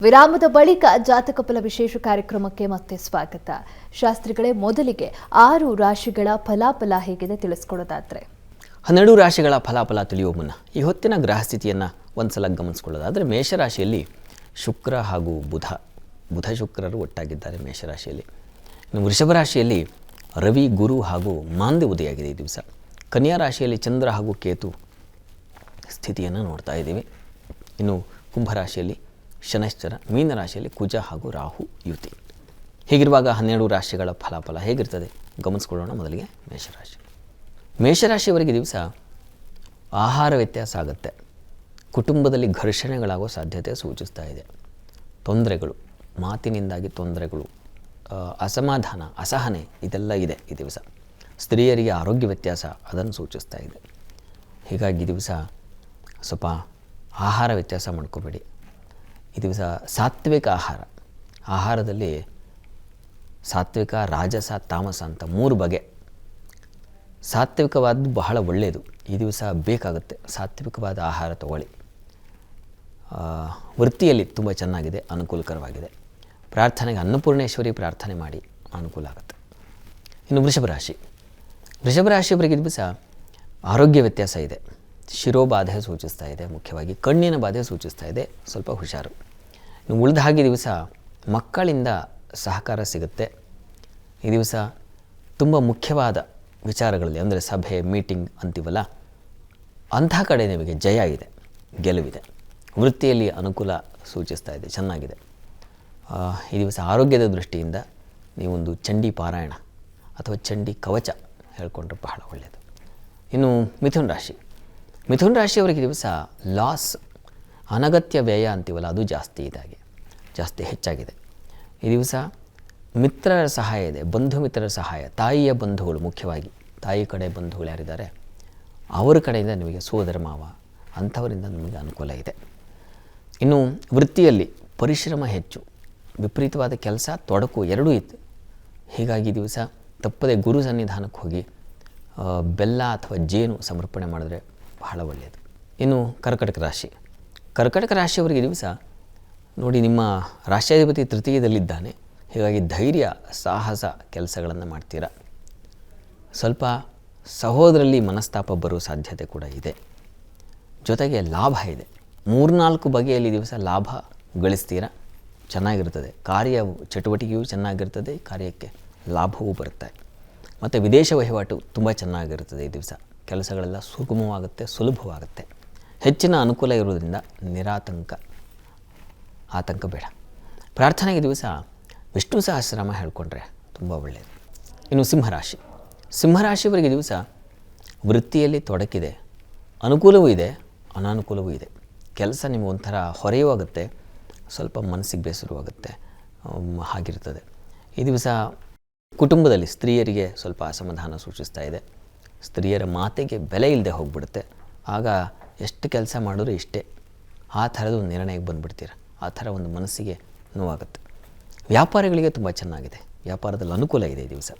ವಿರಾಮದ ಬಳಿಕ ಜಾತಕ ಫಲ ವಿಶೇಷ ಕಾರ್ಯಕ್ರಮಕ್ಕೆ ಮತ್ತೆ ಸ್ವಾಗತ. ಶಾಸ್ತ್ರಿಗಳೇ, ಮೊದಲಿಗೆ 6 ರಾಶಿಗಳ ಫಲಾಫಲ ಹೇಗಿದೆ ತಿಳಿಸ್ಕೊಡೋದಾದ್ರೆ? 12 ರಾಶಿಗಳ ಫಲಾಫಲ ತಿಳಿಯುವ ಮುನ್ನ ಈ ಹೊತ್ತಿನ ಗ್ರಹ ಸ್ಥಿತಿಯನ್ನು ಒಂದ್ಸಲ ಗಮನಿಸ್ಕೊಳ್ಳೋದಾದರೆ, ಮೇಷರಾಶಿಯಲ್ಲಿ ಶುಕ್ರ ಹಾಗೂ ಬುಧ ಶುಕ್ರರು ಒಟ್ಟಾಗಿದ್ದಾರೆ ಮೇಷರಾಶಿಯಲ್ಲಿ. ಇನ್ನು ವೃಷಭ ರಾಶಿಯಲ್ಲಿ ರವಿ, ಗುರು ಹಾಗೂ ಮಾಂದ್ಯ ಉದಯಾಗಿದೆ ಈ ದಿವಸ. ಕನ್ಯಾ ರಾಶಿಯಲ್ಲಿ ಚಂದ್ರ ಹಾಗೂ ಕೇತು ಸ್ಥಿತಿಯನ್ನು ನೋಡ್ತಾ ಇದ್ದೀವಿ. ಇನ್ನು ಕುಂಭರಾಶಿಯಲ್ಲಿ ಶನೈಶ್ಚರ, ಮೀನರಾಶಿಯಲ್ಲಿ ಕುಜ ಹಾಗೂ ರಾಹು ಯುತಿ. ಹೀಗಿರುವಾಗ 12 ರಾಶಿಗಳ ಫಲಾಫಲ ಹೇಗಿರ್ತದೆ ಗಮನಿಸ್ಕೊಳ್ಳೋಣ. ಮೊದಲಿಗೆ ಮೇಷರಾಶಿಯವರಿಗೆ ದಿವಸ ಆಹಾರ ವ್ಯತ್ಯಾಸ ಆಗುತ್ತೆ. ಕುಟುಂಬದಲ್ಲಿ ಘರ್ಷಣೆಗಳಾಗೋ ಸಾಧ್ಯತೆ ಸೂಚಿಸ್ತಾ ಇದೆ. ತೊಂದರೆಗಳು, ಮಾತಿನಿಂದಾಗಿ ತೊಂದರೆಗಳು, ಅಸಮಾಧಾನ, ಅಸಹನೆ ಇದೆಲ್ಲ ಇದೆ ಈ ದಿವಸ. ಸ್ತ್ರೀಯರಿಗೆ ಆರೋಗ್ಯ ವ್ಯತ್ಯಾಸ ಅದನ್ನು ಸೂಚಿಸ್ತಾ ಇದೆ. ಹೀಗಾಗಿ ಈ ದಿವಸ ಸ್ವಲ್ಪ ಆಹಾರ ವ್ಯತ್ಯಾಸ ಮಾಡ್ಕೋಬೇಡಿ. ಈ ದಿವಸ ಸಾತ್ವಿಕ ಆಹಾರದಲ್ಲಿ ಸಾತ್ವಿಕ, ರಾಜಸ, ತಾಮಸ ಅಂತ 3 ಬಗೆ. ಸಾತ್ವಿಕವಾದ್ದು ಬಹಳ ಒಳ್ಳೆಯದು, ಈ ದಿವಸ ಬೇಕಾಗುತ್ತೆ. ಸಾತ್ವಿಕವಾದ ಆಹಾರ ತಗೊಳ್ಳಿ. ವೃತ್ತಿಯಲ್ಲಿ ತುಂಬ ಚೆನ್ನಾಗಿದೆ, ಅನುಕೂಲಕರವಾಗಿದೆ. ಪ್ರಾರ್ಥನೆಗೆ ಅನ್ನಪೂರ್ಣೇಶ್ವರಿ ಪ್ರಾರ್ಥನೆ ಮಾಡಿ, ಅನುಕೂಲ ಆಗುತ್ತೆ. ಇನ್ನು ವೃಷಭ ರಾಶಿಯವರಿಗೆ ದಿವಸ ಆರೋಗ್ಯ ವ್ಯತ್ಯಾಸ ಇದೆ. ಶಿರೋಬಾಧೆ ಸೂಚಿಸ್ತಾ ಇದೆ, ಮುಖ್ಯವಾಗಿ ಕಣ್ಣಿನ ಬಾಧೆ ಸೂಚಿಸ್ತಾ ಇದೆ, ಸ್ವಲ್ಪ ಹುಷಾರು. ಇನ್ನು ಉಳಿದ ಹಾಗೆ ದಿವಸ ಮಕ್ಕಳಿಂದ ಸಹಕಾರ ಸಿಗುತ್ತೆ. ಈ ದಿವಸ ತುಂಬ ಮುಖ್ಯವಾದ ವಿಚಾರಗಳಲ್ಲಿ, ಅಂದರೆ ಸಭೆ, ಮೀಟಿಂಗ್ ಅಂತೀವಲ್ಲ, ಅಂಥ ಕಡೆ ನಿಮಗೆ ಜಯ ಇದೆ, ಗೆಲುವಿದೆ. ವೃತ್ತಿಯಲ್ಲಿ ಅನುಕೂಲ ಸೂಚಿಸ್ತಾ ಇದೆ, ಚೆನ್ನಾಗಿದೆ. ಈ ದಿವಸ ಆರೋಗ್ಯದ ದೃಷ್ಟಿಯಿಂದ ನೀವೊಂದು ಚಂಡಿ ಪಾರಾಯಣ ಅಥವಾ ಚಂಡಿ ಕವಚ ಹೇಳ್ಕೊಂಡ್ರೆ ಬಹಳ ಒಳ್ಳೆಯದು. ಇನ್ನು ಮಿಥುನ ರಾಶಿಯವರಿಗೆ ದಿವಸ ಲಾಸ್, ಅನಗತ್ಯ ವ್ಯಯ ಅಂತೀವಲ್ಲ, ಅದು ಜಾಸ್ತಿ ಹೆಚ್ಚಾಗಿದೆ. ಈ ದಿವಸ ಮಿತ್ರರ ಸಹಾಯ ಇದೆ, ಬಂಧು ಮಿತ್ರರ ಸಹಾಯ, ತಾಯಿಯ ಬಂಧುಗಳು, ಮುಖ್ಯವಾಗಿ ತಾಯಿ ಕಡೆ ಬಂಧುಗಳು ಯಾರಿದ್ದಾರೆ ಅವರ ಕಡೆಯಿಂದ ನಿಮಗೆ ಸೋದರ ಮಾವ ಅಂಥವರಿಂದ ನಿಮಗೆ ಅನುಕೂಲ ಇದೆ. ಇನ್ನು ವೃತ್ತಿಯಲ್ಲಿ ಪರಿಶ್ರಮ ಹೆಚ್ಚು, ವಿಪರೀತವಾದ ಕೆಲಸ, ತೊಡಕು ಎರಡೂ ಇತ್ತು. ಹೀಗಾಗಿ ದಿವಸ ತಪ್ಪದೆ ಗುರು ಸನ್ನಿಧಾನಕ್ಕೆ ಹೋಗಿ ಬೆಲ್ಲ ಅಥವಾ ಜೇನು ಸಮರ್ಪಣೆ ಮಾಡಿದ್ರೆ ಬಹಳ ಒಳ್ಳೆಯದು. ಇನ್ನು ಕರ್ಕಟಕ ರಾಶಿಯವರಿಗೆ ದಿವಸ ನೋಡಿ, ನಿಮ್ಮ ರಾಷ್ಟ್ರಾಧಿಪತಿ ತೃತೀಯದಲ್ಲಿದ್ದಾನೆ. ಹೀಗಾಗಿ ಧೈರ್ಯ, ಸಾಹಸ ಕೆಲಸಗಳನ್ನು ಮಾಡ್ತೀರಾ. ಸ್ವಲ್ಪ ಸಹೋದರಲ್ಲಿ ಮನಸ್ತಾಪ ಬರುವ ಸಾಧ್ಯತೆ ಕೂಡ ಇದೆ. ಜೊತೆಗೆ ಲಾಭ ಇದೆ, 3-4 ಬಗೆಯಲ್ಲಿ ದಿವಸ ಲಾಭ ಗಳಿಸ್ತೀರಾ, ಚೆನ್ನಾಗಿರ್ತದೆ. ಕಾರ್ಯ ಚಟುವಟಿಕೆಯೂ ಚೆನ್ನಾಗಿರ್ತದೆ, ಕಾರ್ಯಕ್ಕೆ ಲಾಭವೂ ಬರುತ್ತೆ. ಮತ್ತು ವಿದೇಶ ವಹಿವಾಟು ತುಂಬ ಚೆನ್ನಾಗಿರ್ತದೆ ಈ ದಿವಸ. ಕೆಲಸಗಳೆಲ್ಲ ಸುಗಮವಾಗುತ್ತೆ, ಸುಲಭವಾಗುತ್ತೆ. ಹೆಚ್ಚಿನ ಅನುಕೂಲ ಇರುವುದರಿಂದ ಆತಂಕ ಬೇಡ. ಪ್ರಾರ್ಥನೆಗೆ ದಿವಸ ವಿಷ್ಣು ಸಹಸ್ರನಾಮ ಹೇಳ್ಕೊಂಡ್ರೆ ತುಂಬ ಒಳ್ಳೆಯದು. ಇನ್ನು ಸಿಂಹರಾಶಿಯವರಿಗೆ ದಿವಸ ವೃತ್ತಿಯಲ್ಲಿ ತೊಡಕಿದೆ, ಅನುಕೂಲವೂ ಇದೆ, ಅನಾನುಕೂಲವೂ ಇದೆ. ಕೆಲಸ ನಿಮಗೆ ಒಂಥರ ಹೊರೆಯೂ ಆಗುತ್ತೆ, ಸ್ವಲ್ಪ ಮನಸ್ಸಿಗೆ ಬೇಸರವಾಗುತ್ತೆ, ಹಾಗಿರ್ತದೆ. ಈ ದಿವಸ ಕುಟುಂಬದಲ್ಲಿ ಸ್ತ್ರೀಯರಿಗೆ ಸ್ವಲ್ಪ ಅಸಮಾಧಾನ ಸೂಚಿಸ್ತಾ ಇದೆ. ಸ್ತ್ರೀಯರ ಮಾತಿಗೆ ಬೆಲೆ ಇಲ್ಲದೆ ಹೋಗ್ಬಿಡುತ್ತೆ. ಆಗ ಎಷ್ಟು ಕೆಲಸ ಮಾಡಿದ್ರು ಇಷ್ಟೇ, ಆ ಥರದ ಒಂದು ನಿರ್ಣಯಕ್ಕೆ ಬಂದುಬಿಡ್ತೀರ. ಆ ಥರ ಒಂದು ಮನಸ್ಸಿಗೆ ನೋವಾಗುತ್ತೆ. ವ್ಯಾಪಾರಿಗಳಿಗೆ ತುಂಬ ಚೆನ್ನಾಗಿದೆ, ವ್ಯಾಪಾರದಲ್ಲಿ ಅನುಕೂಲ ಇದೆ ಈ ದಿವಸ.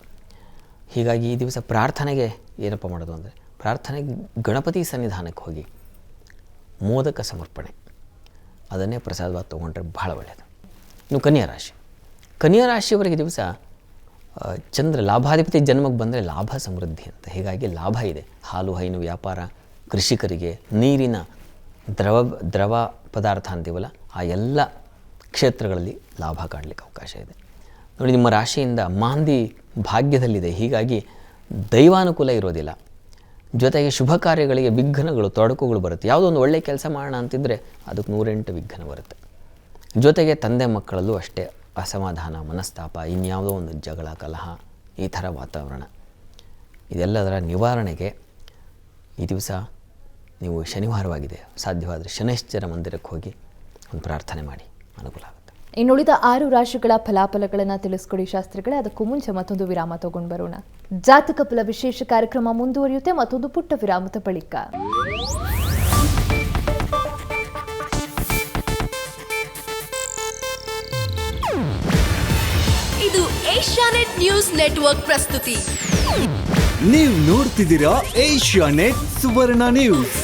ಹೀಗಾಗಿ ಈ ದಿವಸ ಪ್ರಾರ್ಥನೆಗೆ ಏನಪ್ಪ ಮಾಡೋದು ಅಂದರೆ, ಪ್ರಾರ್ಥನೆಗೆ ಗಣಪತಿ ಸನ್ನಿಧಾನಕ್ಕೆ ಹೋಗಿ ಮೋದಕ ಸಮರ್ಪಣೆ ಅದನ್ನೇ ಪ್ರಸಾದವಾಗಿ ತೊಗೊಂಡ್ರೆ ಬಹಳ ಒಳ್ಳೆಯದು. ಇನ್ನು ಕನ್ಯಾ ರಾಶಿಯವರಿಗೆ ದಿವಸ ಚಂದ್ರ ಲಾಭಾಧಿಪತಿ ಜನ್ಮಕ್ಕೆ ಬಂದರೆ ಲಾಭ ಸಮೃದ್ಧಿ ಅಂತ. ಹೀಗಾಗಿ ಲಾಭ ಇದೆ. ಹಾಲು ಹೈನು ವ್ಯಾಪಾರ, ಕೃಷಿಕರಿಗೆ ನೀರಿನ ದ್ರವ ಪದಾರ್ಥ ಅಂತೀವಲ್ಲ, ಆ ಎಲ್ಲ ಕ್ಷೇತ್ರಗಳಲ್ಲಿ ಲಾಭ ಕಾಣಲಿಕ್ಕೆ ಅವಕಾಶ ಇದೆ. ನೋಡಿ, ನಿಮ್ಮ ರಾಶಿಯಿಂದ ಮಾಂದಿ ಭಾಗ್ಯದಲ್ಲಿದೆ. ಹೀಗಾಗಿ ದೈವಾನುಕೂಲ ಇರೋದಿಲ್ಲ. ಜೊತೆಗೆ ಶುಭ ಕಾರ್ಯಗಳಿಗೆ ವಿಘ್ನಗಳು, ತೊಡಕುಗಳು ಬರುತ್ತೆ. ಯಾವುದೋ ಒಂದು ಒಳ್ಳೆಯ ಕೆಲಸ ಮಾಡೋಣ ಅಂತಿದ್ದರೆ ಅದಕ್ಕೆ 108 ವಿಘ್ನ ಬರುತ್ತೆ. ಜೊತೆಗೆ ತಂದೆ ಮಕ್ಕಳಲ್ಲೂ ಅಷ್ಟೇ ಅಸಮಾಧಾನ, ಮನಸ್ತಾಪ, ಇನ್ಯಾವುದೋ ಒಂದು ಜಗಳ, ಕಲಹ, ಈ ಥರ ವಾತಾವರಣ. ಇದೆಲ್ಲದರ ನಿವಾರಣೆಗೆ ಈ ದಿವಸ ನೀವು ಶನಿವಾರವಾಗಿದೆ, ಸಾಧ್ಯವಾದರೆ ಶನೈಶ್ಚರ ಮಂದಿರಕ್ಕೆ ಹೋಗಿ ಒಂದು ಪ್ರಾರ್ಥನೆ ಮಾಡಿ, ಅನುಕೂಲ ಆಗುತ್ತೆ. ಇನ್ನುಳಿದ 6 ರಾಶಿಗಳ ಫಲಾಫಲಗಳನ್ನು ತಿಳಿಸ್ಕೊಡಿ ಶಾಸ್ತ್ರಿಗಳೇ. ಅದಕ್ಕೂ ಮುಂಚೆ ಮತ್ತೊಂದು ವಿರಾಮ ತಗೊಂಡು ಬರೋಣ. ಜಾತಕ ಫಲ ವಿಶೇಷ ಕಾರ್ಯಕ್ರಮ ಮುಂದುವರಿಯುತ್ತೆ ಮತ್ತೊಂದು ಪುಟ್ಟ ವಿರಾಮದ ಬಳಿಕ. ಇದು ಏಷ್ಯಾನೆಟ್ ನ್ಯೂಸ್ ನೆಟ್ವರ್ಕ್ ಪ್ರಸ್ತುತಿ. ನೀವು ನೋಡ್ತಿದ್ದೀರಾ ಏಷ್ಯಾನೆಟ್ ಸುವರ್ಣ ನ್ಯೂಸ್.